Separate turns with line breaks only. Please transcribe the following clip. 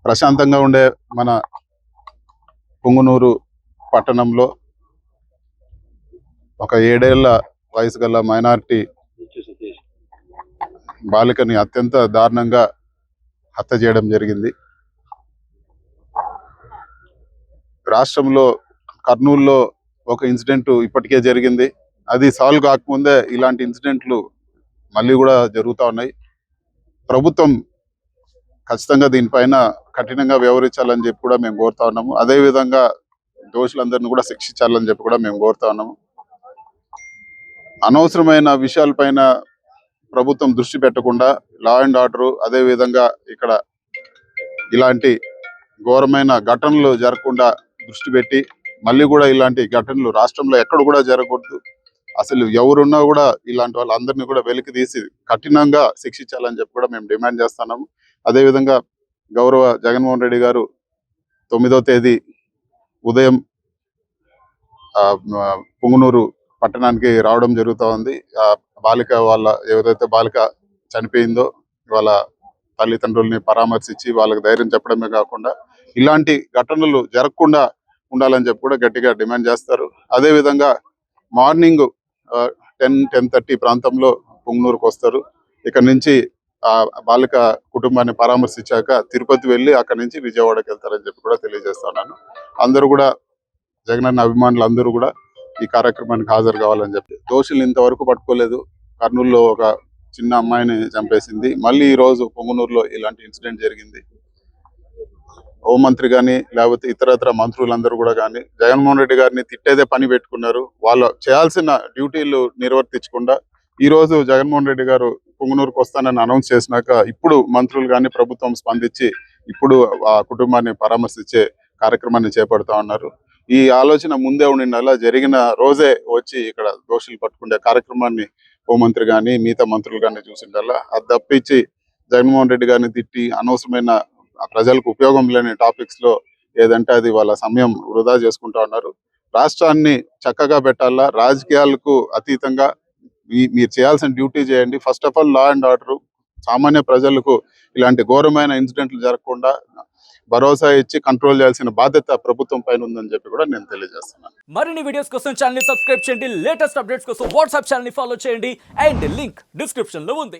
ప్రశాంతంగా ఉండే మన పుంగనూరు పట్టణంలో ఒక 7 ఏళ్ల వయసు గల మైనారిటీ బాలికని అత్యంత దారుణంగా హత్య చేయడం జరిగింది. రాష్ట్రంలో కర్నూలులో ఒక ఇన్సిడెంట్ ఇప్పటికే జరిగింది. అది సాల్వ్ కాకముందే ఇలాంటి ఇన్సిడెంట్లు మళ్ళీ కూడా జరుగుతూ ఉన్నాయి. ప్రభుత్వం ఖచ్చితంగా దీనిపైన కఠినంగా వ్యవహరించాలని చెప్పి కూడా మేము కోరుతా ఉన్నాము. అదేవిధంగా దోషులందరినీ కూడా శిక్షించాలని చెప్పి కూడా మేము కోరుతా ఉన్నాము. అనవసరమైన విషయాలపైన ప్రభుత్వం దృష్టి పెట్టకుండా లా అండ్ ఆర్డర్, అదేవిధంగా ఇక్కడ ఇలాంటి ఘోరమైన ఘటనలు జరగకుండా దృష్టి పెట్టి మళ్ళీ కూడా ఇలాంటి ఘటనలు రాష్ట్రంలో ఎక్కడ కూడా జరగకూడదు. అసలు ఎవరున్నా కూడా ఇలాంటి వాళ్ళందరినీ కూడా వెలికి తీసి కఠినంగా శిక్షించాలని చెప్పి కూడా మేము డిమాండ్ చేస్తున్నాము. అదేవిధంగా గౌరవ జగన్మోహన్ రెడ్డి గారు 9వ తేదీ ఉదయం పుంగనూరు పట్టణానికి రావడం జరుగుతూ ఉంది. బాలిక ఏదైతే బాలిక చనిపోయిందో వాళ్ళ తల్లిదండ్రుల్ని పరామర్శించి వాళ్ళకి ధైర్యం చెప్పడమే కాకుండా ఇలాంటి ఘటనలు జరగకుండా ఉండాలని చెప్పి కూడా గట్టిగా డిమాండ్ చేస్తారు. అదేవిధంగా మార్నింగ్ 10-10:30 ప్రాంతంలో పుంగనూరుకు వస్తారు. ఇక్కడ నుంచి ఆ బాలిక కుటుంబాన్ని పరామర్శించాక తిరుపతి వెళ్ళి అక్కడి నుంచి విజయవాడకి వెళ్తారని చెప్పి కూడా తెలియజేస్తున్నాను. అందరూ కూడా జగనన్న అభిమానులు అందరూ కూడా ఈ కార్యక్రమానికి హాజరు కావాలని చెప్పి. దోషులు ఇంతవరకు పట్టుకోలేదు. కర్నూలులో ఒక చిన్న అమ్మాయిని చంపేసింది. మళ్ళీ ఈ రోజు పొంగనూరులో ఇలాంటి ఇన్సిడెంట్ జరిగింది. హోంమంత్రి కానీ లేకపోతే ఇతరత్ర మంత్రులందరూ కూడా కానీ జగన్మోహన్ రెడ్డి గారిని తిట్టేదే పని పెట్టుకున్నారు. వాళ్ళు చేయాల్సిన డ్యూటీలు నిర్వర్తించకుండా ఈ రోజు జగన్మోహన్ రెడ్డి గారు పొంగనూరుకు వస్తానని అనౌన్స్ చేసినాక ఇప్పుడు మంత్రులు కానీ ప్రభుత్వం స్పందించి ఇప్పుడు ఆ కుటుంబాన్ని పరామర్శించే కార్యక్రమాన్ని చేపడతా ఉన్నారు. ఈ ఆలోచన ముందే ఉండినలా జరిగిన రోజే వచ్చి ఇక్కడ దోషులు పట్టుకునే కార్యక్రమాన్ని హోంమంత్రి కానీ మిగతా మంత్రులు కానీ చూసిండల్లా. అది తప్పించి జగన్మోహన్ రెడ్డి గారిని తిట్టి అనవసరమైన ప్రజలకు ఉపయోగం లేని టాపిక్స్ లో ఏదంటే అది వాళ్ళ సమయం వృధా చేసుకుంటా ఉన్నారు. రాష్ట్రాన్ని చక్కగా పెట్టాలా, రాజకీయాలకు అతీతంగా మీరు చేయాల్సిన డ్యూటీ చేయండి. First of all law and order, సామాన్య ప్రజలకు ఇలాంటి ఘోరమైన ఇన్సిడెంట్లు జరగకుండా భరోసా ఇచ్చి కంట్రోల్ చేయాల్సిన బాధ్యత ప్రభుత్వం పైన ఉందని చెప్పి కూడా నేను తెలియజేస్తున్నాను.
మరిన్ని వీడియోస్ కోసం ఛానల్ ని సబ్స్క్రైబ్ చేయండి. లేటెస్ట్ అప్డేట్స్ కోసం వాట్సాప్ ఛానల్ ని ఫాలో చేయండి. అండ్ లింక్ డిస్క్రిప్షన్ లో ఉంది.